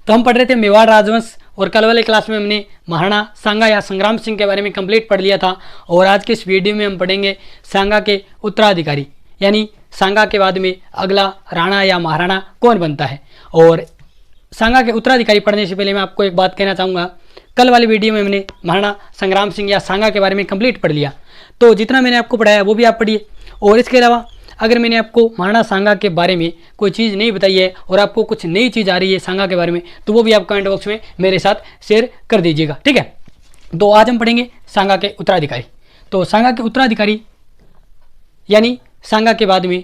तो हम पढ़ रहे थे मेवाड़ राजवंश और कल वाले क्लास में हमने महाराणा सांगा या संग्राम सिंह के बारे में कंप्लीट पढ़ लिया था। और आज के इस वीडियो में हम पढ़ेंगे सांगा के उत्तराधिकारी, यानी सांगा के बाद में अगला राणा या महाराणा कौन बनता है। और सांगा के उत्तराधिकारी पढ़ने से पहले मैं आपको एक बात कहना चाहूँगा, कल वाली वीडियो में हमने महाराणा संग्राम सिंह या सांगा के बारे में कंप्लीट पढ़ लिया, तो जितना मैंने आपको पढ़ाया वो भी आप पढ़िए। और इसके अलावा अगर मैंने आपको महाराणा सांगा के बारे में कोई चीज़ नहीं बताई है और आपको कुछ नई चीज़ आ रही है सांगा के बारे में, तो वो भी आप कमेंट बॉक्स में मेरे साथ शेयर कर दीजिएगा, ठीक है। तो आज हम पढ़ेंगे सांगा के उत्तराधिकारी। तो सांगा के उत्तराधिकारी यानी सांगा के बाद में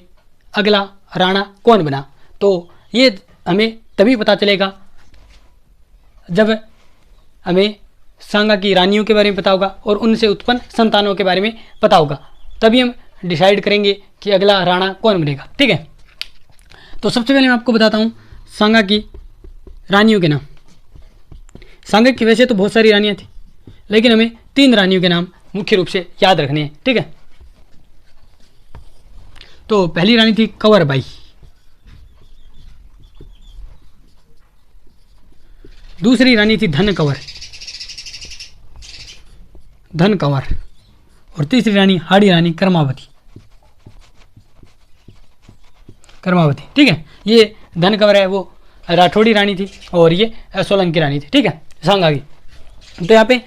अगला राणा कौन बना, तो ये हमें तभी पता चलेगा जब हमें सांगा की रानियों के बारे में पता होगा और उनसे उत्पन्न संतानों के बारे में पता होगा, तभी हम डिसाइड करेंगे कि अगला राणा कौन बनेगा, ठीक है। तो सबसे पहले मैं आपको बताता हूँ सांगा की रानियों के नाम। सांगा की वैसे तो बहुत सारी रानियाँ थी, लेकिन हमें 3 रानियों के नाम मुख्य रूप से याद रखने हैं, ठीक है। तो पहली रानी थी कंवर बाई, दूसरी रानी थी धन कंवर, और तीसरी रानी हाड़ी रानी कर्मावती, ठीक है। ये धन कंवर है वो राठौड़ी रानी थी और ये सोलंकी रानी थी, ठीक है, सांगा की। तो यहाँ पे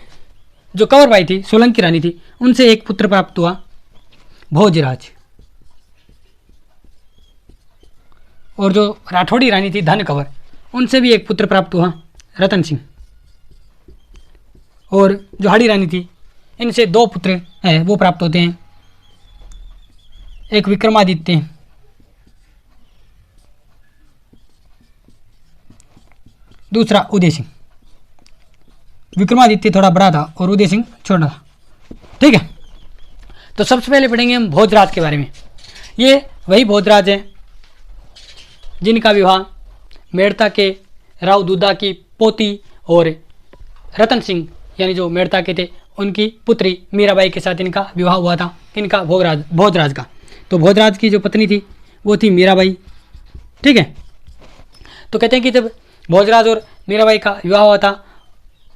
जो कंवर बाई थी, सोलंकी रानी थी, उनसे एक पुत्र प्राप्त हुआ भोजराज, और जो राठौड़ी रानी थी धन कंवर, उनसे भी एक पुत्र प्राप्त हुआ रतन सिंह, और जो हाड़ी रानी थी, इनसे 2 पुत्र हैं वो प्राप्त होते हैं, एक विक्रमादित्य दूसरा उदय सिंह। विक्रमादित्य थोड़ा बड़ा था और उदय सिंह छोटा था, ठीक है। तो सबसे पहले पढ़ेंगे हम भोजराज के बारे में। ये वही भोजराज हैं जिनका विवाह मेड़ता के राव दूधा की पोती और रतन सिंह यानी जो मेड़ता के थे उनकी पुत्री मीराबाई के साथ इनका विवाह हुआ था, इनका भोजराज का। तो भोजराज की जो पत्नी थी वो थी मीराबाई, ठीक है। तो कहते हैं कि जब भोजराज और मीराबाई का विवाह हुआ था,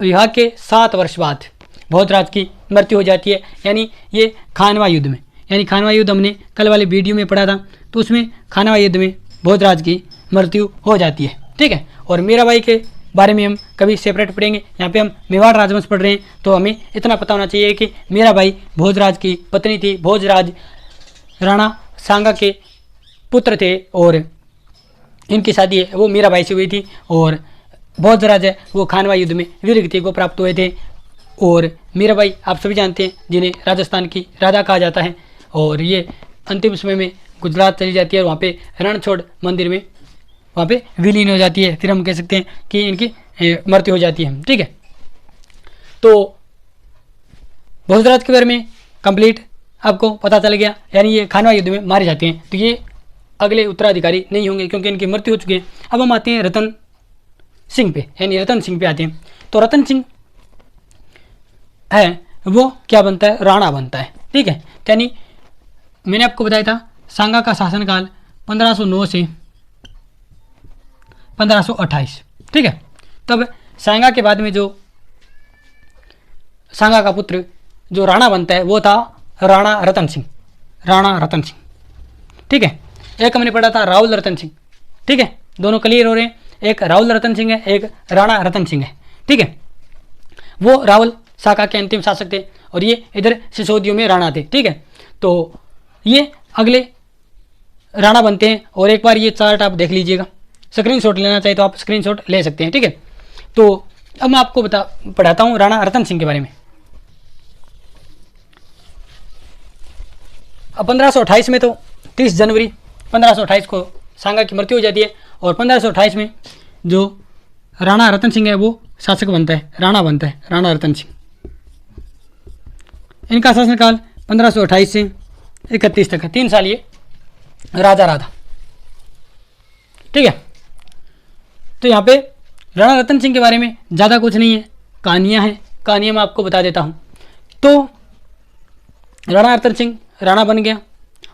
विवाह के 7 वर्ष बाद भोजराज की मृत्यु हो जाती है, यानी ये खानवा युद्ध में, यानी खानवा युद्ध हमने कल वाले वीडियो में पढ़ा था, तो उसमें खानवा युद्ध में भोजराज की मृत्यु हो जाती है, ठीक है। और मीराबाई के बारे में हम कभी सेपरेट पढ़ेंगे। यहाँ पे हम मेवाड़ राजवंश पढ़ रहे हैं, तो हमें इतना पता होना चाहिए कि मीराबाई भोजराज की पत्नी थी। भोजराज राणा सांगा के पुत्र थे और इनकी शादी है वो मीराबाई से हुई थी, और भोजराज है वो खानवा युद्ध में वीर गति को प्राप्त हुए थे। और मीराबाई आप सभी जानते हैं जिन्हें राजस्थान की राजा कहा जाता है, और ये अंतिम समय में गुजरात चली जाती है और वहाँ पे रणछोड़ मंदिर में वहाँ पे विलीन हो जाती है, फिर हम कह सकते हैं कि इनकी मृत्यु हो जाती है, ठीक है। तो भोजराज के बारे में कंप्लीट आपको पता चल गया, यानी ये खानवा युद्ध में मारे जाते हैं, तो ये अगले उत्तराधिकारी नहीं होंगे क्योंकि इनकी मृत्यु हो चुकी है। अब हम आते हैं रतन सिंह पे, यानी रतन सिंह पे आते हैं। तो रतन सिंह है वो क्या बनता है, राणा बनता है, ठीक है। यानी मैंने आपको बताया था सांगा का शासनकाल 1509 से 1528, ठीक है। तब सांगा के बाद में जो सांगा का पुत्र जो राणा बनता है वो था राणा रतन सिंह, ठीक है। एक हमने पढ़ा था राहुल रतन सिंह, ठीक है, दोनों क्लियर हो रहे हैं। एक राहुल रतन सिंह है, एक राणा रतन सिंह है, ठीक है। वो राहुल शाखा के अंतिम शासक थे और ये इधर सिसोदियों में राणा थे, ठीक है। तो ये अगले राणा बनते हैं, और एक बार ये चार्ट आप देख लीजिएगा, स्क्रीनशॉट लेना चाहिए तो आप स्क्रीनशॉट ले सकते हैं, ठीक है। तो अब मैं आपको पढ़ाता हूँ राणा रतन सिंह के बारे में। अब 1528 में तो 30 जनवरी 1528 को सांगा की मृत्यु हो जाती है, और 1528 में जो राणा रतन सिंह है वो शासक बनता है, राणा बनता है, राणा रतन सिंह। इनका शासनकाल 1528 से 31 तक है, 3 साल ये राजा रहा था, ठीक है। तो यहाँ पे राणा रतन सिंह के बारे में ज़्यादा कुछ नहीं है, कहानियाँ हैं, कहानियाँ मैं आपको बता देता हूँ। तो राणा रतन सिंह राणा बन गया,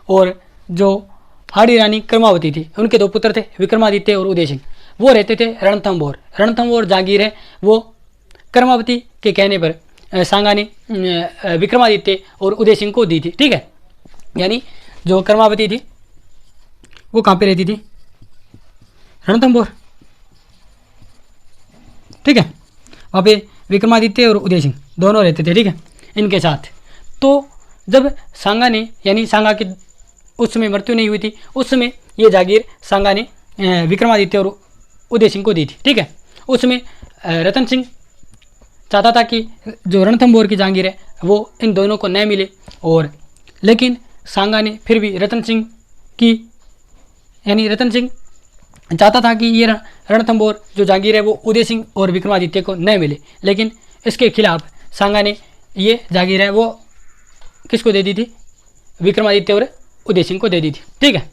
और जो हाड़ी रानी कर्मावती थी उनके 2 पुत्र थे, विक्रमादित्य और उदय सिंह। वो रहते थे रणथंभौर। रणथंभौर जागीर है वो कर्मावती के कहने पर सांगा ने विक्रमादित्य और उदय सिंह को दी थी। ठीक है, यानी जो कर्मावती थी वो कहाँ पे रहती थी? रणथंभौर। ठीक है, वहाँ पे विक्रमादित्य और उदय सिंह दोनों रहते थे। ठीक है, इनके साथ। तो जब सांगा ने, यानी सांगा की उस समय मृत्यु नहीं हुई थी, उस समय ये जागीर सांगा ने विक्रमादित्य और उदय सिंह को दी थी। ठीक है, उस समय रतन सिंह चाहता था कि जो रणथंभौर की जागीर है वो इन दोनों को न मिले, और लेकिन सांगा ने फिर भी रतन सिंह की, यानी रतन सिंह चाहता था कि ये रणथंभौर जो जागीर है वो उदय सिंह और विक्रमादित्य को न मिले, लेकिन इसके खिलाफ सांगा ने ये जागीर है वो किसको दे दी थी? विक्रमादित्य और उदय सिंह को दे दी थी। ठीक है,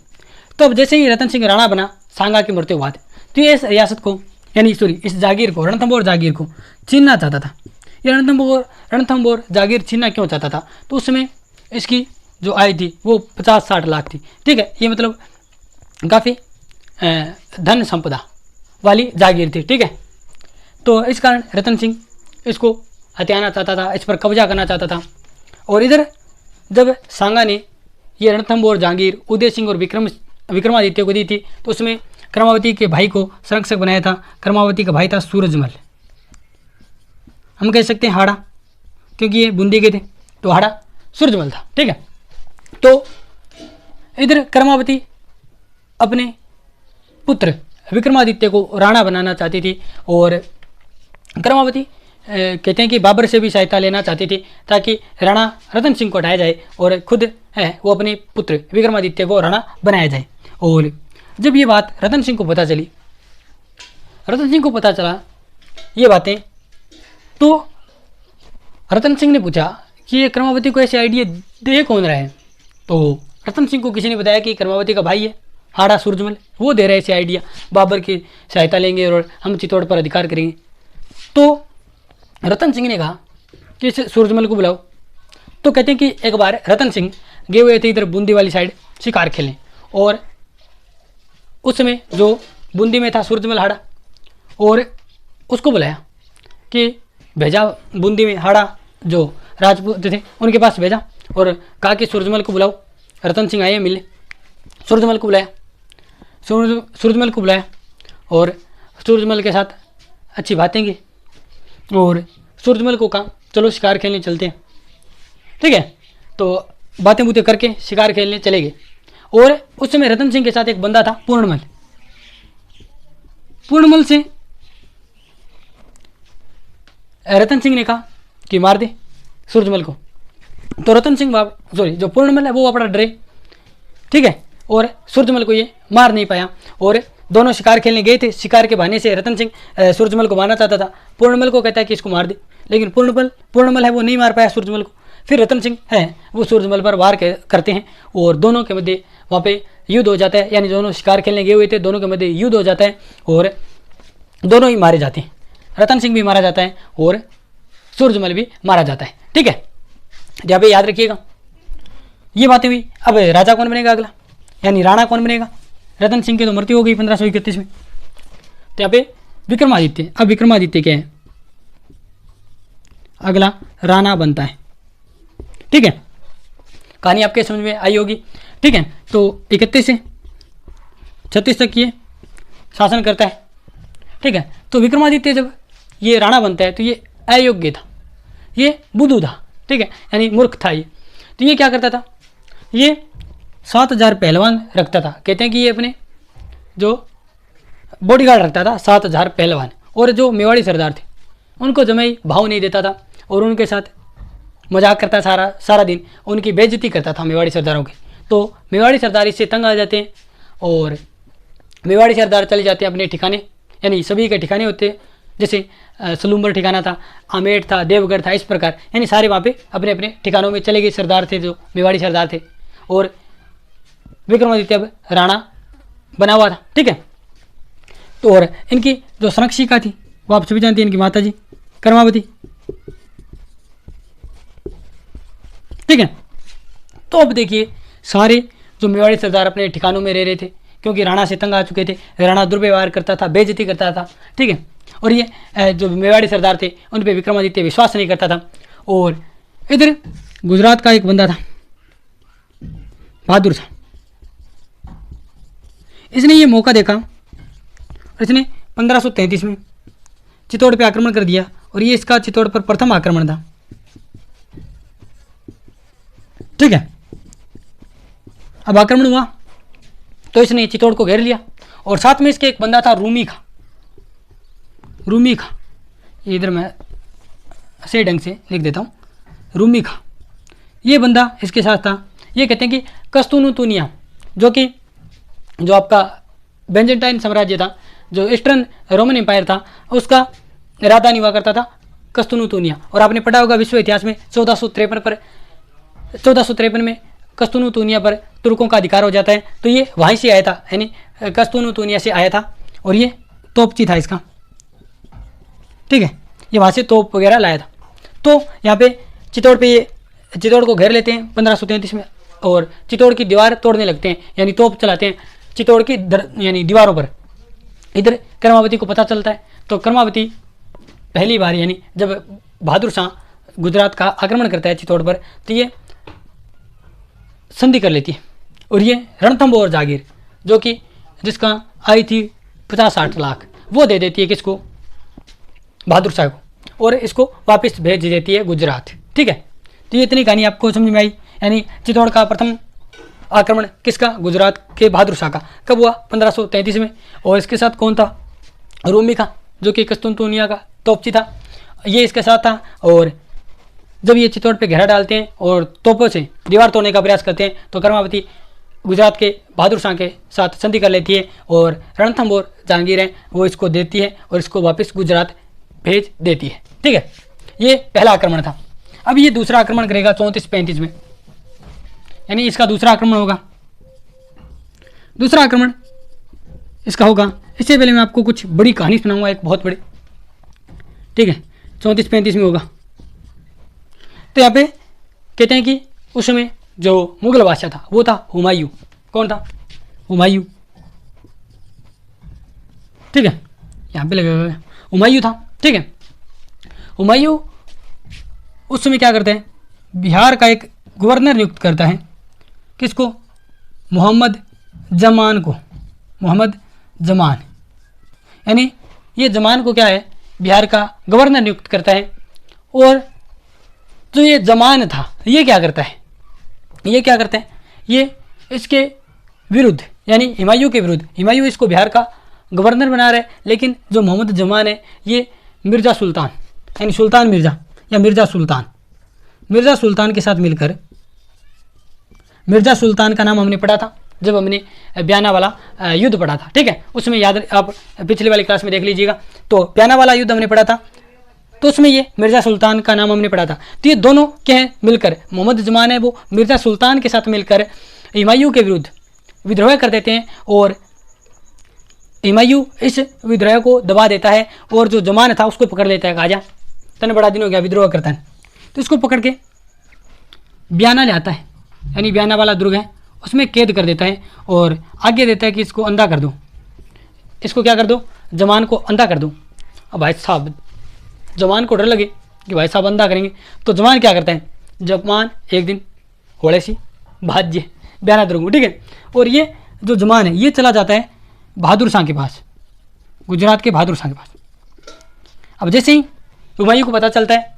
तो अब जैसे ही रतन सिंह राणा बना सांगा की मृत्यु के बाद, तो ये इस रियासत को, यानी सॉरी इस जागीर को, रणथंभौर जागीर को छीनना चाहता था। ये रणथंभौर जागीर छीनना क्यों चाहता था? तो उस समय इसकी जो आय थी वो 50-60 लाख थी। ठीक है, ये मतलब काफ़ी धन संपदा वाली जागीर थी। ठीक है, तो इस कारण रतन सिंह इसको हथियाना चाहता था, इस पर कब्जा करना चाहता था। और इधर जब सांगा ने ये रणथंभौर जागीर उदय सिंह और विक्रमादित्य को दी थी, तो उसमें कर्मावती के भाई को संरक्षक बनाया था। कर्मावती का भाई था सूरजमल, हम कह सकते हैं हाड़ा, क्योंकि ये बूंदी के थे, तो हाड़ा सूरजमल था। ठीक है, तो इधर कर्मावती अपने पुत्र विक्रमादित्य को राणा बनाना चाहती थी, और कर्मावती कहते हैं कि बाबर से भी सहायता लेना चाहती थी ताकि राणा रतन सिंह को हटाया जाए और खुद है वो अपने पुत्र विक्रमादित्य को राणा बनाया जाए। और जब ये बात रतन सिंह को पता चला ये बातें, तो रतन सिंह ने पूछा कि ये कर्मावती को ऐसे आइडिया दे कौन रहा है? तो रतन सिंह को किसी ने बताया कि कर्मावती का भाई है हाड़ा सूरजमल, वो दे रहे ऐसे आइडिया, बाबर की सहायता लेंगे और हम चित्तौड़ पर अधिकार करेंगे। तो रतन सिंह ने कहा कि इस सूरजमल को बुलाओ। तो कहते हैं कि एक बार रतन सिंह गए हुए थे इधर बूंदी वाली साइड शिकार खेलने, और उस समय जो बूंदी में था सूरजमल हाड़ा, और उसको बुलाया कि भेजा बूंदी में हाड़ा जो राजपूत थे उनके पास भेजा, और कहा कि सूरजमल को बुलाओ। रतन सिंह आए मिले, सूरजमल को बुलाया, और सूरजमल के साथ अच्छी बातें की, और सूरजमल को कहा चलो शिकार खेलने चलते हैं। ठीक है, तो बातें बूतें करके शिकार खेलने चले गए। और उस समय रतन सिंह के साथ एक बंदा था पूर्णमल से रतन सिंह ने कहा कि मार दे सूरजमल को। तो रतन सिंह जो पूर्णमल है वो अपना डरे। ठीक है, और सूरजमल को ये मार नहीं पाया, और दोनों शिकार खेलने गए थे। शिकार के बहाने से रतन सिंह सूरजमल को मारना चाहता था, पूर्णमल को कहता है कि इसको मार दे, लेकिन पूर्णमल है वो नहीं मार पाया सूरजमल को। फिर रतन सिंह है वो सूरजमल पर वार करते हैं, और दोनों के मध्य वहाँ पे युद्ध हो जाता है, यानी दोनों शिकार खेलने गए हुए थे, दोनों के मध्य युद्ध हो जाता है, और दोनों ही मारे जाते हैं। रतन सिंह भी मारा जाता है और सूरजमल भी मारा जाता है। ठीक है, यहाँ पे याद रखिएगा ये बातें हुई। अब राजा कौन बनेगा अगला, यानी राणा कौन बनेगा? रतन सिंह की तो मृत्यु हो गई 1531 में, तो यहाँ पे विक्रमादित्य। अब विक्रमादित्य क्या है? अगला राणा बनता है। ठीक है, कहानी आपके समझ में आई होगी। ठीक है, तो 31 से 36 तक ये शासन करता है। ठीक है, तो विक्रमादित्य जब ये राणा बनता है तो ये अयोग्य था, ये बुद्धू था। ठीक है, यानी मूर्ख था ये। तो ये क्या करता था? ये 7000 पहलवान रखता था। कहते हैं कि ये अपने जो बॉडीगार्ड रखता था 7000 पहलवान, और जो मेवाड़ी सरदार थे उनको जमाई भाव नहीं देता था, और उनके साथ मजाक करता सारा दिन, उनकी बेइज्जती करता था मेवाड़ी सरदारों की। तो मेवाड़ी सरदार इससे तंग आ जाते हैं, और मेवाड़ी सरदार चले जाते हैं अपने ठिकाने, यानी सभी के ठिकाने होते, जैसे सलूम्बर ठिकाना था, आमेर था, देवगढ़ था, इस प्रकार यानी सारे वहाँ पे अपने अपने ठिकानों में चले गए सरदार थे जो मेवाड़ी सरदार थे। और विक्रमादित्य अब राणा बना हुआ था। ठीक है, तो और इनकी जो संरक्षिका थी वो आप सभी जानते हैं, इनकी माता जी कर्मावती। ठीक है, तो अब देखिए सारे जो मेवाड़ी सरदार अपने ठिकानों में रह रहे थे, क्योंकि राणा से तंग आ चुके थे, राणा दुर्व्यवहार करता था, बेइज्जती करता था, ठीक है। और ये जो मेवाड़ी सरदार थे उन पे विक्रमादित्य विश्वास नहीं करता था। और इधर गुजरात का एक बंदा था बहादुर शाह, इसने ये मौका देखा और इसने 1533 में चित्तौड़ पे आक्रमण कर दिया और ये इसका चित्तौड़ पर प्रथम आक्रमण था, ठीक है। अब आक्रमण हुआ तो इसने चित्तौड़ को घेर लिया और साथ में इसके एक बंदा था रूमी खां। ये इधर मैं सही ढंग से लिख देता हूँ, रूमी खां ये बंदा इसके साथ था। ये कहते हैं कि कस्तूनुतुनिया जो आपका बेंजेंटाइन साम्राज्य था, जो ईस्टर्न रोमन एम्पायर था, उसका राजधानी हुआ करता था कस्तूनुतुनिया। और आपने पढ़ा होगा विश्व इतिहास में 1453 में कस्तूनुतुनिया पर तुर्कों का अधिकार हो जाता है। तो ये वहीं से आया था, यानी कस्तूनुतुनिया से आया था और ये तोपची था इसका, ठीक है। ये वहाँ से तोप वगैरह लाया था। तो यहाँ पे चित्तौड़ को घेर लेते हैं 1533 में और चित्तौड़ की दीवार तोड़ने लगते हैं, यानी तोप चलाते हैं चित्तौड़ की यानी दीवारों पर। इधर कर्मावती को पता चलता है तो कर्मावती पहली बार, यानी जब बहादुर शाह गुजरात का आक्रमण करता है चित्तौड़ पर, तो ये संधि कर लेती है और ये रणथंभौर जागीर जो कि जिसका आई थी 50-60 लाख, वो दे देती है किसको, बहादुर शाह को, और इसको वापस भेज देती है गुजरात, ठीक है। तो ये इतनी कहानी आपको समझ में आई, यानी चित्तौड़ का प्रथम आक्रमण किसका, गुजरात के बहादुर शाह का। कब हुआ, 1533 में। और इसके साथ कौन था, रूमी खां जो कि कस्तूनुतुनिया का तोपची था, ये इसके साथ था। और जब ये चित्तौड़ पे घेरा डालते हैं और तोपों से दीवार तोड़ने का प्रयास करते हैं तो कर्मावती गुजरात के बहादुर शाह के साथ संधि कर लेती है और रणथंभौर जहांगीर है वो इसको देती है और इसको वापस गुजरात भेज देती है, ठीक है। ये पहला आक्रमण था। अब ये दूसरा आक्रमण करेगा 34-35 में, यानी इसका दूसरा आक्रमण होगा। दूसरा आक्रमण इसका होगा, इससे पहले मैं आपको कुछ बड़ी कहानी सुनाऊंगा, एक बहुत बड़ी, ठीक है। 34-35 में होगा। तो यहाँ पे कहते हैं कि उस समय जो मुगल बादशाह था वो था हुमायूं। कौन था, हुमायूं, ठीक है। यहाँ पे लगेगा हुमायूं था, ठीक है। हुमायूं उस समय क्या करते हैं, बिहार का एक गवर्नर नियुक्त करता है, किसको, मोहम्मद जमान को, मोहम्मद जमान, यानी ये जमान को क्या है, बिहार का गवर्नर नियुक्त करता है। और जो ये जमान था ये क्या करता है, ये इसके विरुद्ध, यानी हुमायूं के विरुद्ध, हुमायूं इसको बिहार का गवर्नर बना रहा है, लेकिन जो मोहम्मद जमान है ये मिर्ज़ा सुल्तान, यानी सुल्तान मिर्ज़ा या मिर्ज़ा सुल्तान के साथ मिलकर, मिर्ज़ा सुल्तान का नाम हमने पढ़ा था जब हमने ब्याना वाला युद्ध पढ़ा था, ठीक है। उसमें याद, आप पिछले वाली क्लास में देख लीजिएगा, तो ब्याना वाला युद्ध हमने पढ़ा था, तो उसमें ये मिर्ज़ा सुल्तान का नाम हमने पढ़ा था। तो ये दोनों क्या है, मिलकर, मोहम्मद जमान है वो मिर्ज़ा सुल्तान के साथ मिलकर हुमायूं के विरुद्ध विद्रोह कर देते हैं और हुमायूं इस विद्रोह को दबा देता है और जो जमान था उसको पकड़ लेता है, कहा जा तने बड़ा दिन हो गया विद्रोह करता है, तो इसको पकड़ के ब्याना ले आता है, यानी ब्याना वाला दुर्ग है उसमें कैद कर देता है और आगे देता है कि इसको अंधा कर दो, इसको क्या कर दो, जमान को अंधा कर दो। अब भाई साहब जमान को डर लगे कि भाई साहब अंधा करेंगे, तो जमान क्या करता है, जमान एक दिन होड़े सी भाज्य ब्याना दुर्ग, ठीक है। और ये जो जमान है ये चला जाता है बहादुर शाह के पास, गुजरात के बहादुर शाह के पास। अब जैसे ही हुमायूं को पता चलता है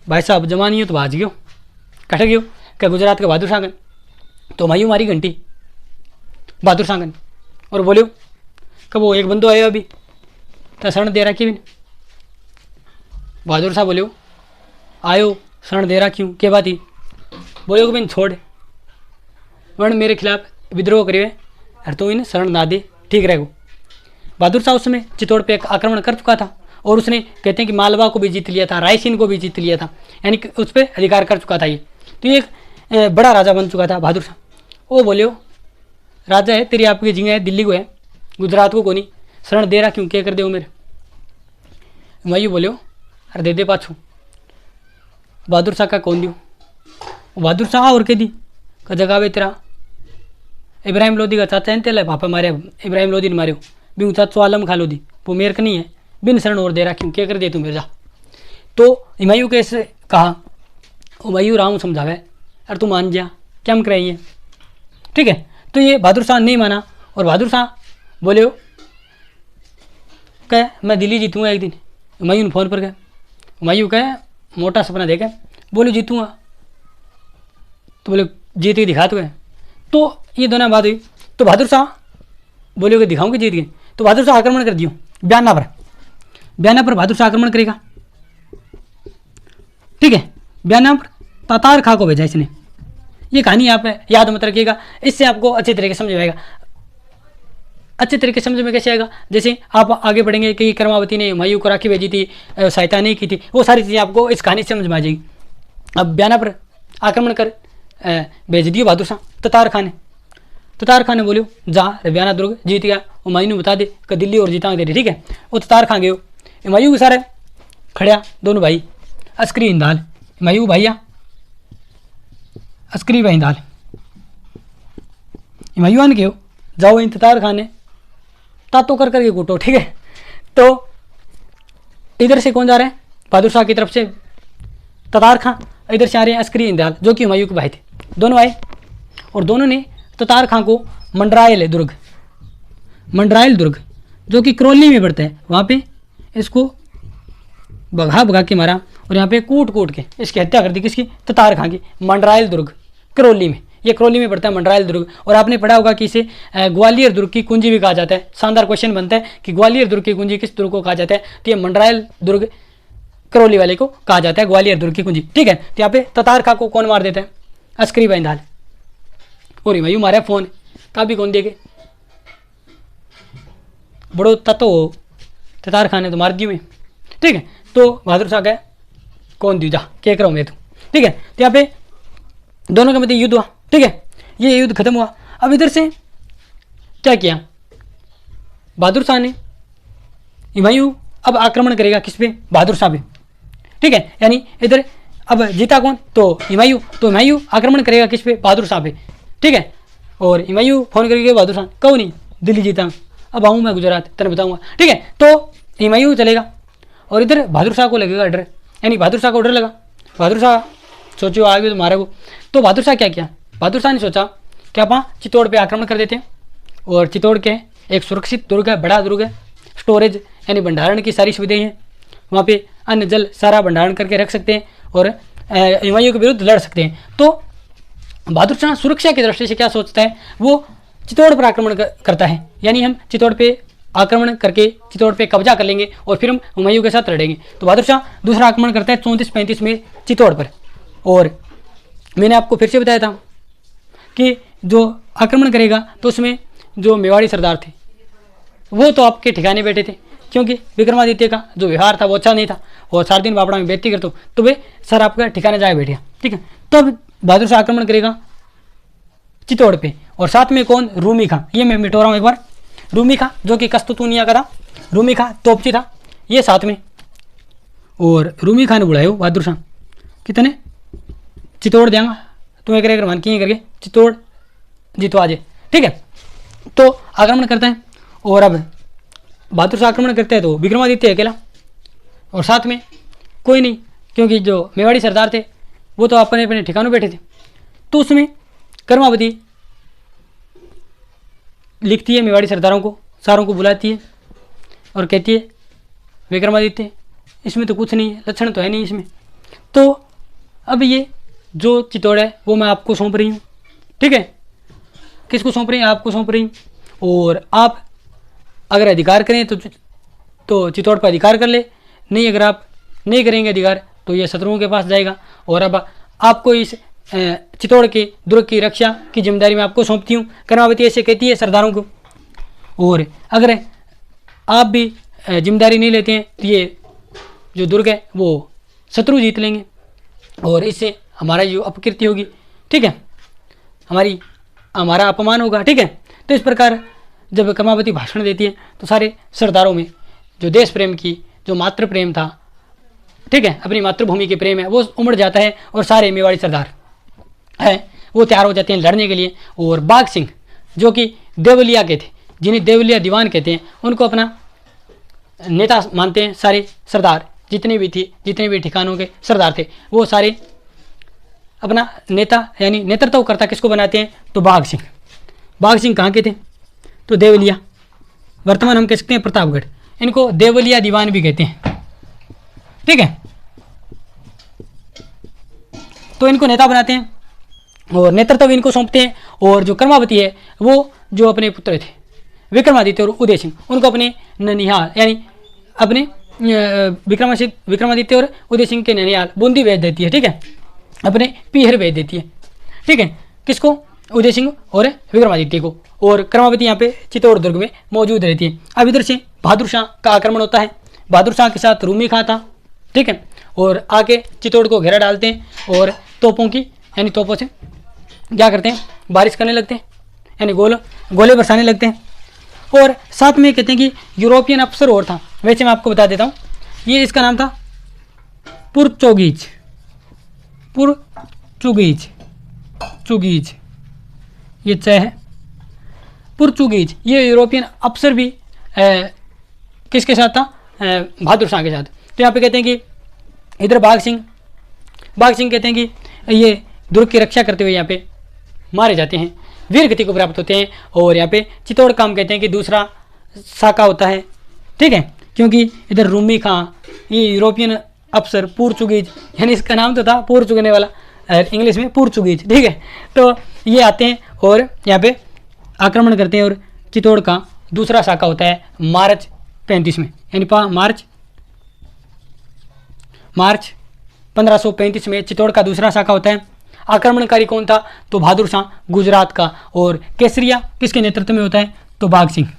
भाई साहब जमान ही तो भाज गयो, कट गयो क्या गुजरात के बहादुर शाह गन, तो हुमायूं मारी घंटी बहादुर शाह गन और बोलियो कब वो एक बंदो आयो अभी तो शरण दे रखी भी, बहादुर शाह बोलियो आयो शरण दे रखी हूँ, के बात ही बोलियो बिन छोड़ वर्ण मेरे खिलाफ विद्रोह करिए और तो इन शरण ना दे, ठीक रहेगो। बहादुर शाह उस समय चित्तौड़ पे एक आक्रमण कर चुका था और उसने कहते हैं कि मालवा को भी जीत लिया था, रायसीन को भी जीत लिया था, यानी कि उस पर अधिकार कर चुका था ये। तो ये एक बड़ा राजा बन चुका था बहादुर शाह। वो बोलियो राजा है तेरी आपकी जगह है दिल्ली को है, गुजरात को कोनी शरण दे रहा क्यों, क्या कर दे मेरे, हुमायूं बोलियो अरे दे पाछू, बहादुर शाह का कौन दियो, बहादुर शाह और कह दी का जगह वे तेरा इब्राहिम लोधी का चाचा तेल है पापा मारे इब्राहिम लोधी ने मारियो भी चाचो आलम खा लोधी वो मेरे का नहीं है बिन शरण और दे रहा क्यों क्या कर दे तू मेरे जा। तो हुमायूं कैसे कहा हुमायूं राम समझावे अरे तू मान जा क्या हम कराइए। ठीक है, तो ये बहादुर शाह नहीं माना और बहादुर शाह बोले हो कह मैं दिल्ली जीतूंगा एक दिन। हुमायूं ने फ़ोन पर कहा हुमायूं कहे मोटा सपना देखे बोले जीतूंगा तो बोले जीत के दिखा तो ये दोनों बात हुई। तो बहादुर शाह बोले कि दिखाऊंगे जीत गए। तो बहादुर शाह आक्रमण कर दियो बयाना पर बहादुर शाह आक्रमण करेगा। ठीक है, बयाना पर तातार खां को भेजा इसने। ये कहानी आप याद मत रखिएगा, इससे आपको अच्छे तरीके से समझ में आएगा। अच्छे तरीके से समझ में कैसे आएगा, जैसे आप आगे बढ़ेंगे कि कर्मावती ने हुमायूं को राखी भेजी थी, सहायता नहीं की थी, वो सारी चीज़ें आपको इस कहानी से समझ में आ जाएगी। अब बयाना पर आक्रमण कर भेज दियो बहादुर शाह तातार खान ने बोलियो जा बयाना दुर्ग जीत गया हुमायूं ने बता दे कि दिल्ली और जीता तेरी। ठीक है, वो तातार खान गए हुमायूं के सारे खड़िया दोनों भाई अस्करी इंदाल हुमायूं भैया अस्करी भाई इंदाल हुमायूं ने कहो जाओ इन तातार खान ने तातो कर करके कूटो। ठीक है, तो इधर से कौन जा रहे हैं बहादुर शाह की तरफ से तातार खां, इधर से आ रहे हैं अस्करी इंदाल जो कि हुमायूं के भाई थे। दोनों आए और दोनों ने तातार खां को मंडरायल दुर्ग जो कि करौली में पड़ता है वहाँ पे इसको भगा के मारा और यहाँ पे कूट के इसकी हत्या कर दी। किसकी? तातार खां की। मंडरायल दुर्ग करौली में, ये करौली में पड़ता है मंडरायल दुर्ग। और आपने पढ़ा होगा कि इसे ग्वालियर दुर्ग की कुंजी भी कहा जाता है। शानदार क्वेश्चन बनता है कि ग्वालियर दुर्ग की कुंजी किस दुर्ग को कहा जाता है, तो ये मंडरायल दुर्ग करौली वाले को कहा जाता है ग्वालियर दुर्ग की कुंजी। ठीक है, तो यहाँ पे तातार खां को कौन मार देता है? अस्करी बाइंदाल। और हुमायूं मारा फोन का भी कौन देगे बड़ो तत्व हो तातार खान ने तो मार दी में। ठीक है, तो बहादुर शाह गए कौन दी जा क्या करो मैं तू। ठीक है, तो यहाँ पे दोनों के मध्य युद्ध हुआ। ठीक है, ये युद्ध खत्म हुआ। अब इधर से क्या किया बहादुर शाह ने, हुमायूं अब आक्रमण करेगा किस पे? बहादुर शाह पे। ठीक है, यानी इधर अब जीता कौन? तो हुमायूं आक्रमण करेगा किस पे? बहादुर शाह पे। ठीक है, और हुमायूं फोन करके बहादुर शाह कहो नहीं दिल्ली जीता अब आऊँ मैं गुजरात तेरे बताऊंगा। ठीक है, तो हुमायूं चलेगा और इधर बहादुर शाह को लगेगा डर, यानी बहादुर शाह को डर लगा। बहादुर शाह सोचो आगे तो मारे वो। तो बहादुर शाह क्या किया? बहादुर शाह ने सोचा कि आप चित्तौड़ पे आक्रमण कर देते हैं और चित्तौड़ के एक सुरक्षित दुर्ग है, बड़ा दुर्ग है, स्टोरेज यानी भंडारण की सारी सुविधाएं हैं, वहाँ पे अन्न जल सारा भंडारण करके रख सकते हैं और हुमायूं के विरुद्ध लड़ सकते हैं। तो बहादुर शाह सुरक्षा की दृष्टि से क्या सोचता है, वो चित्तौड़ पर आक्रमण करता है, यानी हम चित्तौड़ पे आक्रमण करके चित्तौड़ पे कब्जा कर लेंगे और फिर हम हुमायूं के साथ लड़ेंगे। तो बहादुर शाह दूसरा आक्रमण करता है 34-35 में चित्तौड़ पर। और मैंने आपको फिर से बताया था कि जो आक्रमण करेगा तो उसमें जो मेवाड़ी सरदार थे वो तो आपके ठिकाने बैठे थे, क्योंकि विक्रमादित्य का जो व्यवहार था वो अच्छा नहीं था और 4 दिन बापड़ा में बेइज्जती करते तो वे सर आपका ठिकाने जाए बैठे। ठीक है, तो अब बहादुर शाह आक्रमण करेगा चित्तौड़ पे और साथ में कौन? रूमी खां। ये मैं मिटो रहा हूँ एक बार। रूमी खां जो कि कस्तूतूनिया का था, रूमी खां तोपची था, ये साथ में। और रूमी खां ने बुलाया बहादुर शाह कितने चित्तौड़ देंगा तुम्हें करे मान की करके चित्तौड़ जितवा जे। ठीक है, तो आक्रमण करता है और अब बहादुर शाह आक्रमण करते हैं तो विक्रमादित्य अकेला और साथ में कोई नहीं, क्योंकि जो मेवाड़ी सरदार थे वो तो अपने अपने ठिकानों बैठे थे। तो उसमें कर्मावती लिखती है मेवाड़ी सरदारों को, सारों को बुलाती है और कहती है विक्रमादित्य इसमें तो कुछ नहीं है, लक्षण तो है नहीं इसमें, तो अब ये जो चित्तौड़ है वो मैं आपको सौंप रही हूँ। ठीक है, किसको सौंप रही हूँ? आपको सौंप रही हूँ। और आप अगर अधिकार करें तो चित्तौड़ पर अधिकार कर ले, नहीं अगर आप नहीं करेंगे अधिकार तो ये शत्रुओं के पास जाएगा। और अब आपको इस चित्तौड़ के दुर्ग की रक्षा की जिम्मेदारी मैं आपको सौंपती हूँ। कर्मावती ऐसे कहती है सरदारों को। और अगर आप भी जिम्मेदारी नहीं लेते हैं तो ये जो दुर्ग है वो शत्रु जीत लेंगे और इससे हमारा जो अपकीर्ति होगी, ठीक है, हमारा अपमान होगा। ठीक है, तो इस प्रकार जब कर्मावती भाषण देती है तो सारे सरदारों में जो देश प्रेम की जो मातृ प्रेम था, ठीक है, अपनी मातृभूमि के प्रेम है वो उमड़ जाता है और सारे मेवाड़ी सरदार है वो तैयार हो जाते हैं लड़ने के लिए। और बाघ सिंह जो कि देवलिया के थे, जिन्हें देवलिया दीवान कहते हैं, उनको अपना नेता मानते हैं। सारे सरदार जितने भी ठिकानों के सरदार थे, वो सारे अपना नेता यानी नेतृत्वकर्ता किसको बनाते हैं, तो बाघ सिंह। बाघ सिंह कहाँ के थे, तो देवलिया, वर्तमान हम कह सकते हैं प्रतापगढ़। इनको देवलिया दीवान भी कहते हैं, ठीक है। तो इनको नेता बनाते हैं और नेतृत्व इनको सौंपते हैं। और जो कर्मावती है वो जो अपने पुत्र थे विक्रमादित्य और उदय सिंह, उनको अपने ननिहाल यानी अपने विक्रमादित्य और उदय सिंह के ननिहाल बूंदी भेज देती है, ठीक है, अपने पीहर भेज देती है, ठीक है। किसको, उदय सिंह और विक्रमादित्य को। और कर्मावती यहाँ पे चित्तौड़ दुर्ग में मौजूद रहती है। अब इधर से बहादुर शाह का आक्रमण होता है। बहादुर शाह के साथ रूमी खां था, ठीक है, और आके चित्तौड़ को घेरा डालते हैं और तोपों की यानी तोपों से क्या करते हैं, बारिश करने लगते हैं, यानी गोले बरसाने लगते हैं। और साथ में कहते हैं कि यूरोपियन अफसर और था, वैसे मैं आपको बता देता हूँ, ये इसका नाम था पुर्तगीज, ये चय है पुर्तगीज। ये यूरोपियन अफसर भी किसके साथ था, बहादुर शाह के साथ। तो यहाँ पे कहते हैं कि इधर बाघ सिंह कहते हैं कि ये दुर्ग की रक्षा करते हुए यहाँ पे मारे जाते हैं, वीर गति को प्राप्त होते हैं। और यहाँ पे चित्तौड़ का हम कहते हैं कि दूसरा साका होता है, ठीक है, क्योंकि इधर रूमी खां, ये यूरोपियन अफसर पुर्तगीज, यानी इसका नाम तो था पूर्व चुगने वाला, इंग्लिश में पुर्तगीज, ठीक है। तो ये आते हैं और यहाँ पे आक्रमण करते हैं। और चित्तौड़ का दूसरा शाखा होता है मार्च 35 में, यानी मार्च 1535 में चित्तौड़ का दूसरा शाखा होता है। आक्रमणकारी कौन था, तो बहादुर शाह गुजरात का। और केसरिया किसके नेतृत्व में होता है, तो बाघ सिंह,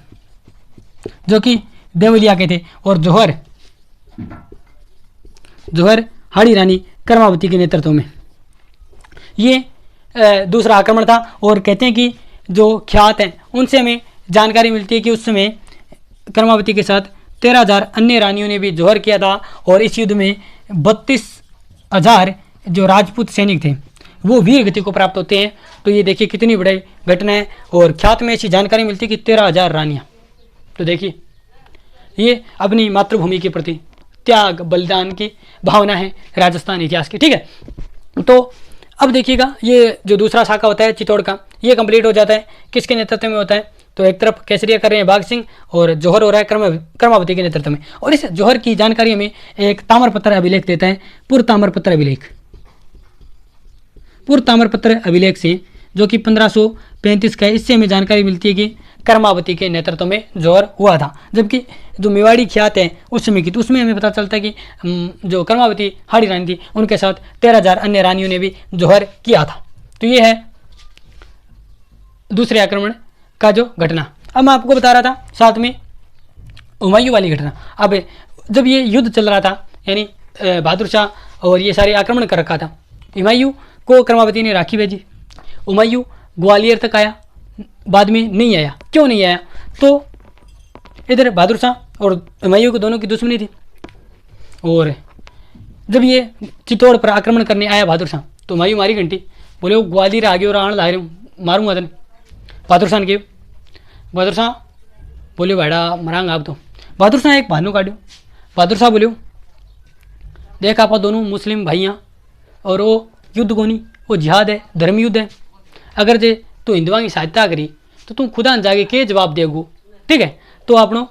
जो कि देवलिया के थे। और जौहर हाड़ी रानी कर्मावती के नेतृत्व में ये दूसरा आक्रमण था। और कहते हैं कि जो ख्यात हैं उनसे हमें जानकारी मिलती है कि उस समय कर्मावती के साथ 13,000 अन्य रानियों ने भी जौहर किया था। और इस युद्ध में 32,000 जो राजपूत सैनिक थे वो वीर गति को प्राप्त होते हैं। तो ये देखिए कितनी बड़ी घटना है। और ख्यात में ऐसी जानकारी मिलती है कि 13,000 रानियाँ। तो देखिए ये अपनी मातृभूमि के प्रति त्याग बलिदान की भावना है राजस्थान इतिहास की, ठीक है। तो अब देखिएगा ये जो दूसरा शाखा होता है चित्तौड़ का, ये कंप्लीट हो जाता है। किसके नेतृत्व में होता है, तो एक तरफ केसरिया कर रहे हैं बाघ सिंह और जौहर हो रहा है कर्मावती के नेतृत्व में। और इस जौहर की जानकारी हमें एक ताम्रपत्र अभिलेख देता है, पूर्व ताम्रपत्र अभिलेख से, जो कि 1535 का है। इससे हमें जानकारी मिलती है कि कर्मावती के नेतृत्व में जौहर हुआ था। जबकि जो मेवाड़ी ख्यात है उस समय की, तो उसमें हमें पता चलता है कि जो कर्मावती हाड़ी रानी थी उनके साथ 13,000 अन्य रानियों ने भी जौहर किया था। तो ये है दूसरे आक्रमण का जो घटना। अब मैं आपको बता रहा था साथ में हुमायूं वाली घटना। अब जब ये युद्ध चल रहा था, यानी बहादुर शाह और ये सारे आक्रमण कर रखा था, हुमायूं को कर्मावती ने राखी भेजी। हुमायूं ग्वालियर तक आया, बाद में नहीं आया। क्यों नहीं आया, तो इधर बहादुर शाह और हुमायूं को दोनों की दुश्मनी थी। और जब ये चित्तौड़ पर आक्रमण करने आया बहादुर शाह, तो हुमायूं मारी घंटी, बोले वो ग्वालियर आगे और आण ला रहे हूँ, मारूंगा तने। बहादुर शाह ने कहे, बहादुर शाह बोले भाड़ा मरांग आप तो। बहादुर शाह एक बहानू काटो। बहादुर शाह बोले देख आप दोनों मुस्लिम भाइयाँ, और वो युद्ध को नहीं, वो जिहाद है, धर्म युद्ध है। अगर जे तू हिंदुआ की सहायता करी तो तू खुदा जाके के जवाब देगो, ठीक है। तो आपनो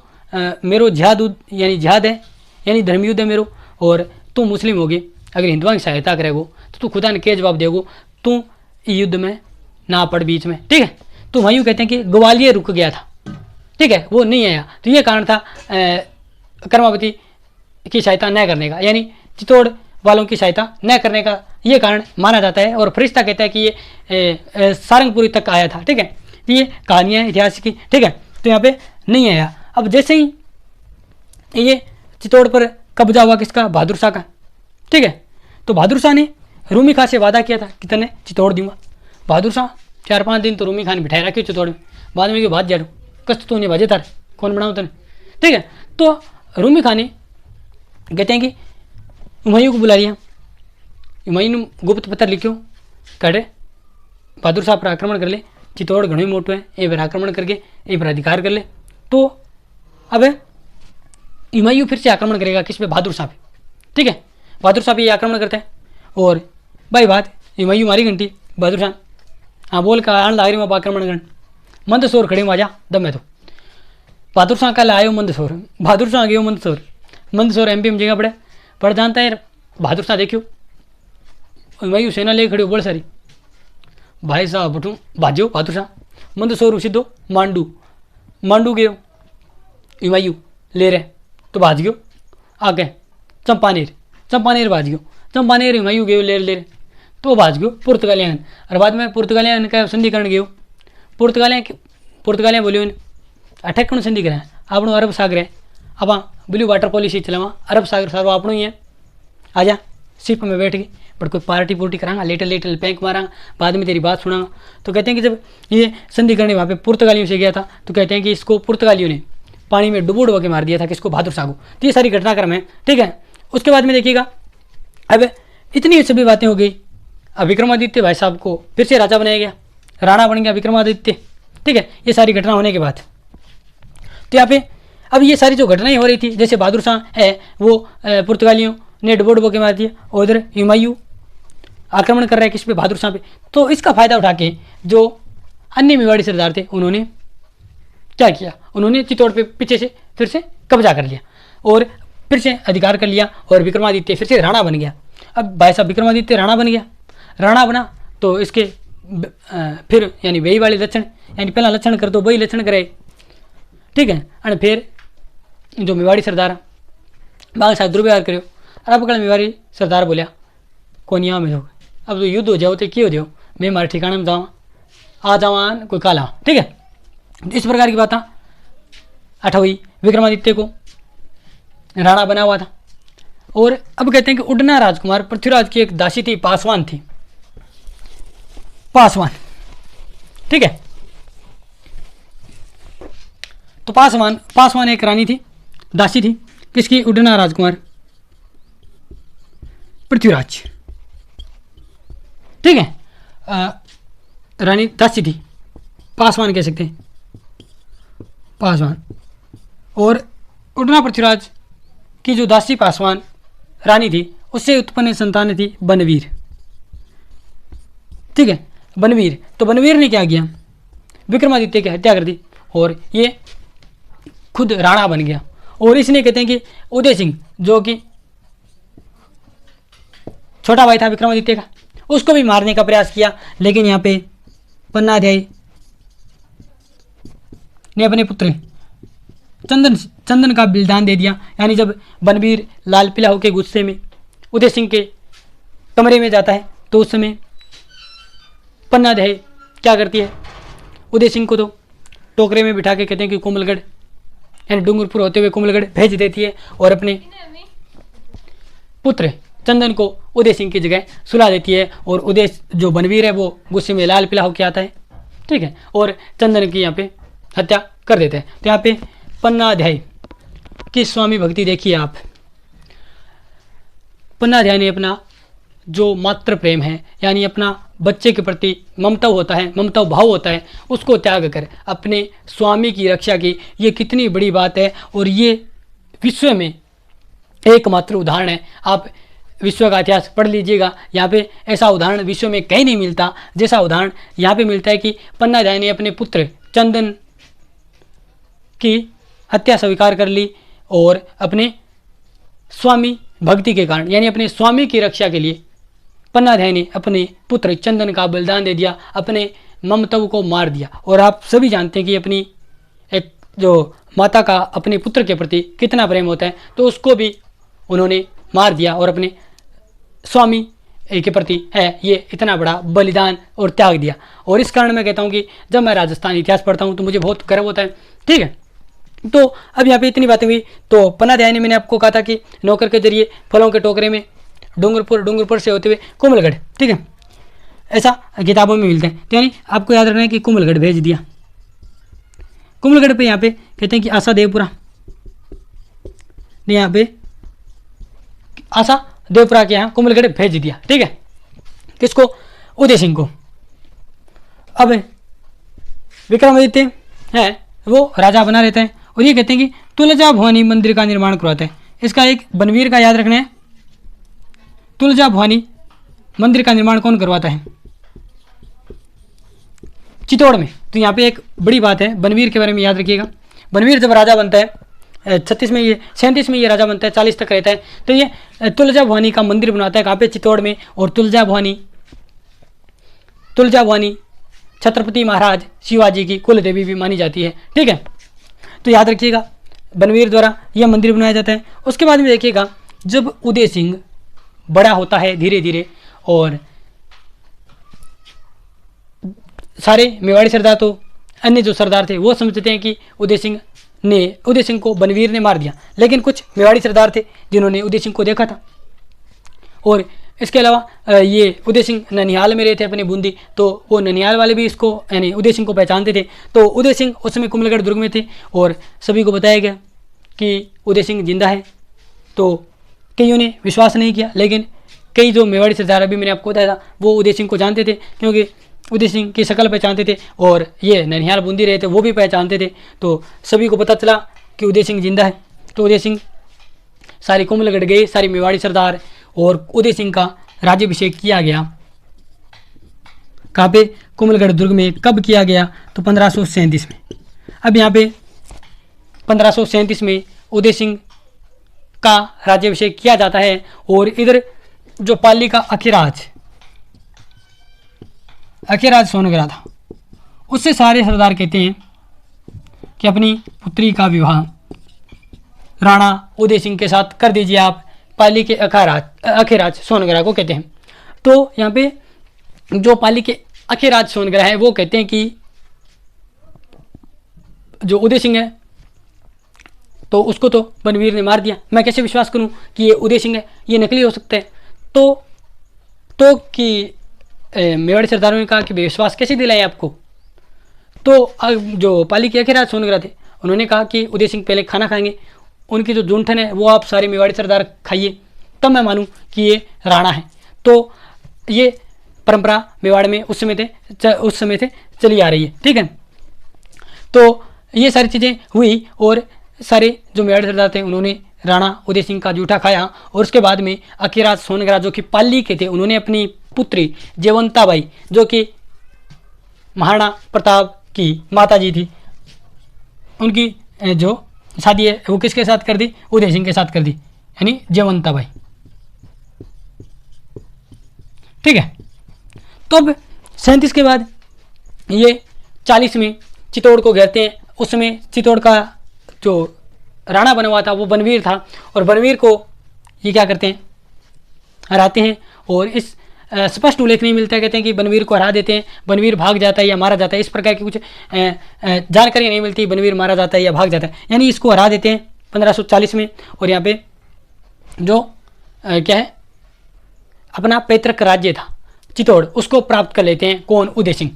मेरो जिहाद है, यानी धर्म युद्ध है मेरो, और तू मुस्लिम होगी, अगर हिंदुआ की सहायता करेगो तो तू खुदा ने के जवाब देगो, तू युद्ध में ना पड़ बीच में, ठीक है। तो हुमायूं कहते हैं कि ग्वालियर रुक गया था, ठीक है, वो नहीं आया। तो ये कारण था कर्मावती की सहायता न करने का, यानी चित्तौड़ वालों की सहायता न करने का ये कारण माना जाता है। और फरिश्ता कहता है कि ये सारंगपुरी तक आया था, ठीक है। ये कहानियाँ इतिहास की, ठीक है। तो यहाँ पे नहीं आया। अब जैसे ही ये चित्तौड़ पर कब्जा हुआ किसका, बहादुर शाह का, ठीक है। तो बहादुर शाह ने रूमी खां से वादा किया था कि तने चित्तौड़ दूंगा। बहादुर शाह 4-5 दिन तो रूमी खां ने बिठाए रखी चित्तौड़ में, बाद में बात जाड़ू कस्त तो नहीं बाजे तार कौन बनाओ तने, ठीक है। तो रूमी खां ने कहते हैं कि हुमायूं को बुला लिया। हुमायूं ने गुप्त पत्र लिखो, कड़े बहादुर शाह पर आक्रमण कर ले, चित्तौड़ घणो ही मोटो है, ये पर आक्रमण करके ये पर अधिकार कर ले। तो अब हुमायूं फिर से आक्रमण करेगा किस पे? बहादुर शाह पे। ठीक है, बहादुर शाह पे ये आक्रमण करता है और भाई बात हुमायूं मारी घंटी बहादुर शाह हाँ बोल का आन लागरी में आक्रमण कर मंदसौर खड़े माजा दमे तो बहादुर शाह कल आयो मंदसौर, बहादुर शाह गयो मंदसौर, मंदसौर एमपी में जगह पड़ जानता है। बहादुर शाह देखियो हुमायूं सेना ले खड़ी बड़ सारी, भाई साहब बठू भाजो बहादुर शाह मंदसौर सीधो मांडू गयो हुमायूं ले रहे तो भाज गयो आगे चंपानेर भाज गयो, चंपानेर हुमायूं गयो ले रहे तो भाज गयो पुर्तगालियान। और बाद में पुर्तगालियान का संधि करण गयो, पुर्तगालियां बोलियो अठेकण संधि करें आपणो अरब सागर है, अब ब्लू वाटर पॉलिसी चलावा, अरब सागर सारो आपणो ही है, आजा शिप में बैठ गए बट कोई पार्टी करांगा, लेटल पैंक मारांगा, बाद में तेरी बात सुनांगा। तो कहते हैं कि जब ये संधि करने वहाँ पे पुर्तगालियों से गया था तो कहते हैं कि इसको पुर्तगालियों ने पानी में डुबो के मार दिया था, किसको? बहादुर शाह को। तो ये सारी घटनाक्रम है। ठीक है, उसके बाद में देखिएगा अब इतनी सभी बातें हो गई। अब विक्रमादित्य भाई साहब को फिर से राजा बनाया गया, राणा बन गया विक्रमादित्य। ठीक है, ये सारी घटना होने के बाद तो यहाँ पे अब ये सारी जो घटनाएं हो रही थी, जैसे बहादुर शाह है वो पुर्तगालियों ने डुबो के मार दिया और उधर हुमायूं आक्रमण कर रहा है किस पे? बहादुर शाह पे। तो इसका फायदा उठा के जो अन्य मेवाड़ी सरदार थे उन्होंने क्या किया? उन्होंने चित्तौड़ पे पीछे से फिर से कब्जा कर लिया और फिर से अधिकार कर लिया और विक्रमादित्य फिर से राणा बन गया। अब भाई साहब विक्रमादित्य राणा बन गया, राणा बना तो इसके फिर यानी वही वाले लक्षण, यानी पहला लक्षण कर दो वही लक्षण करे। ठीक है, और फिर जो मेवाड़ी सरदार बाग साहब दुर्व्यवहार करो। अब कल मेवाड़ी सरदार बोलिया कोनिया में हो, अब तो युद्ध हो जाओ तो क्यों हो जाओ, मैं हमारे ठिकाने में जाऊँ आ जावान कोई काला। ठीक है, इस प्रकार की बात अठा हुई। विक्रमादित्य को राणा बना हुआ था। और अब कहते हैं कि उडना राजकुमार पृथ्वीराज की एक दासी थी, पासवान थी, पासवान। ठीक है, तो पासवान एक रानी थी, दासी थी किसकी? उडना राजकुमार पृथ्वीराज। ठीक है, रानी दासी थी, पासवान कह सकते हैं, पासवान। और उडना पृथ्वीराज की जो दासी पासवान रानी थी उससे उत्पन्न संतान थी बनवीर। ठीक है, बनवीर। तो बनवीर ने क्या किया? विक्रमादित्य की हत्या कर दी और ये खुद राणा बन गया। और इसने कहते हैं कि उदय सिंह जो कि छोटा भाई था विक्रमादित्य का, उसको भी मारने का प्रयास किया, लेकिन यहाँ पे पन्नाध्यायी ने अपने पुत्र चंदन का बलिदान दे दिया। यानी जब बनवीर लाल पीला होकर गुस्से में उदय सिंह के कमरे में जाता है तो उस समय पन्नाध्यायी क्या करती है? उदय सिंह को तो टोकरे में बिठा के कहते हैं कि कोमलगढ़ यानी डूंगरपुर होते हुए कोमलगढ़ भेज देती है और अपने पुत्र चंदन को उदय सिंह की जगह सुला देती है। और उदय जो बनवीर है वो गुस्से में लाल पीला होकर आता है। ठीक है, और चंदन की यहाँ पे हत्या कर देते हैं। तो यहाँ पे पन्नाध्यायी की स्वामी भक्ति देखिए आप। पन्नाध्यायी ने अपना जो मातृ प्रेम है यानी अपना बच्चे के प्रति ममता होता है, ममता भाव होता है, उसको त्याग कर अपने स्वामी की रक्षा की। ये कितनी बड़ी बात है और ये विश्व में एकमात्र उदाहरण है। आप विश्व का इतिहास पढ़ लीजिएगा, यहाँ पे ऐसा उदाहरण विश्व में कहीं नहीं मिलता जैसा उदाहरण यहाँ पे मिलता है कि पन्नाध्यायी ने अपने पुत्र चंदन की हत्या स्वीकार कर ली और अपने स्वामी भक्ति के कारण यानी अपने स्वामी की रक्षा के लिए पन्नाध्यायी ने अपने पुत्र चंदन का बलिदान दे दिया, अपने ममतव को मार दिया। और आप सभी जानते हैं कि अपनी एक जो माता का अपने पुत्र के प्रति कितना प्रेम होता है, तो उसको भी उन्होंने मार दिया और अपने स्वामी के प्रति है ये इतना बड़ा बलिदान और त्याग दिया। और इस कारण मैं कहता हूँ कि जब मैं राजस्थान इतिहास पढ़ता हूँ तो मुझे बहुत गर्व होता है। ठीक है, तो अब यहाँ पे इतनी बातें हुई। तो पन्नाध्यायी ने मैंने आपको कहा था कि नौकर के जरिए फलों के टोकरे में डूंगरपुर से होते हुए कोमलगढ़। ठीक है, ऐसा किताबों में मिलता है। तो यानी आपको याद रखना है कि कोमलगढ़ भेज दिया। कोमलगढ़ पे यहाँ पे कहते हैं कि आशा देवपुरा ने यहाँ पे आशा देवपुरा के यहाँ कोमलगढ़ भेज दिया। ठीक है, किसको? उदय सिंह को। अब विक्रमादित्य है वो राजा बना रहता है और ये कहते हैं कि तुलजा भवानी मंदिर का निर्माण करवाते हैं। इसका एक बनवीर का याद रखना है। तुलजा भवानी मंदिर का निर्माण कौन करवाता है? चित्तौड़ में। तो यहाँ पे एक बड़ी बात है, बनवीर के बारे में याद रखिएगा। बनवीर जब राजा बनता है 37 में, ये 37 में ये राजा बनता है, 40 तक रहता है। तो ये तुलजा भवानी का मंदिर बनाता है, कहाँ पे? चित्तौड़ में। और तुलजा भवानी छत्रपति महाराज शिवाजी की कुल देवी भी मानी जाती है। ठीक है, तो याद रखिएगा बनवीर द्वारा यह मंदिर बनाया जाता है। उसके बाद में देखिएगा जब उदय सिंह बड़ा होता है धीरे धीरे और सारे मेवाड़ी सरदार, तो अन्य जो सरदार थे वो समझते हैं कि उदय सिंह को बनवीर ने मार दिया, लेकिन कुछ मेवाड़ी सरदार थे जिन्होंने उदय सिंह को देखा था। और इसके अलावा ये उदय सिंह ननिहाल में रहते अपने बूंदी, तो वो ननिहाल वाले भी इसको यानी उदय सिंह को पहचानते थे। तो उदय सिंह उस समय कुंभलगढ़ दुर्ग में थे और सभी को बताया गया कि उदय सिंह जिंदा है। तो कईयों ने विश्वास नहीं किया, लेकिन कई जो मेवाड़ी सरदार अभी मैंने आपको बताया था वो उदय सिंह को जानते थे, क्योंकि उदय सिंह की शक्ल पहचानते थे और ये ननिहाल बूंदी रहे थे वो भी पहचानते थे। तो सभी को पता चला कि उदय सिंह जिंदा है। तो उदय सिंह सारे कुंभलगढ़ गए, सारे मेवाड़ी सरदार, और उदय सिंह का राज्याभिषेक किया गया। कहाँ पे? कुंभलगढ़ दुर्ग में। कब किया गया? तो 1537 में। अब यहाँ पे 1537 में उदय सिंह का राज्याभिषेक किया जाता है। और इधर जो पाली का अखिराज सोनगरा था, उससे सारे सरदार कहते हैं कि अपनी पुत्री का विवाह राणा उदय सिंह के साथ कर दीजिए आप। पाली के अखिराज सोनगरा को कहते हैं। तो यहाँ पे जो पाली के अखिराज सोनगरा है वो कहते हैं कि जो उदय सिंह है तो उसको तो बनवीर ने मार दिया, मैं कैसे विश्वास करूं कि ये उदय सिंह है, ये नकली हो सकता है। तो कि मेवाड़ी सरदारों ने कहा कि विश्वास कैसे दिलाएं आपको? तो जो पाली के अखिराज सोनगरा थे उन्होंने कहा कि उदय सिंह पहले खाना खाएंगे, उनकी जो जूठन है वो आप सारे मेवाड़ी सरदार खाइए, तब मैं मानूं कि ये राणा है। तो ये परंपरा मेवाड़ में उस समय से चली आ रही है। ठीक है, तो ये सारी चीज़ें हुई और सारे जो मेवाड़ी सरदार थे उन्होंने राणा उदय सिंह का जूठा खाया। और उसके बाद में अखिराज सोनगरा जो कि पाली के थे उन्होंने अपनी पुत्री जयवंताबाई, जो कि महाराणा प्रताप की माता जी थी, उनकी जो शादी है वो किसके साथ कर दी? उदय सिंह के साथ कर दी, यानी जयवंताबाई। ठीक है, तो अब 37 के बाद ये 40 में चित्तौड़ को घेरते हैं। उस समय चित्तौड़ का जो राणा बना हुआ था वो बनवीर था, और बनवीर को ये क्या करते हैं? हराते हैं। और इस स्पष्ट उल्लेख नहीं मिलता है, कहते हैं कि बनवीर को हरा देते हैं, बनवीर भाग जाता है या मारा जाता है, इस प्रकार की कुछ जानकारी नहीं मिलती, बनवीर मारा जाता है या भाग जाता है, यानी इसको हरा देते हैं 1540 में। और यहाँ पे जो क्या है अपना पैतृक राज्य था चित्तौड़, उसको प्राप्त कर लेते हैं। कौन? उदय सिंह।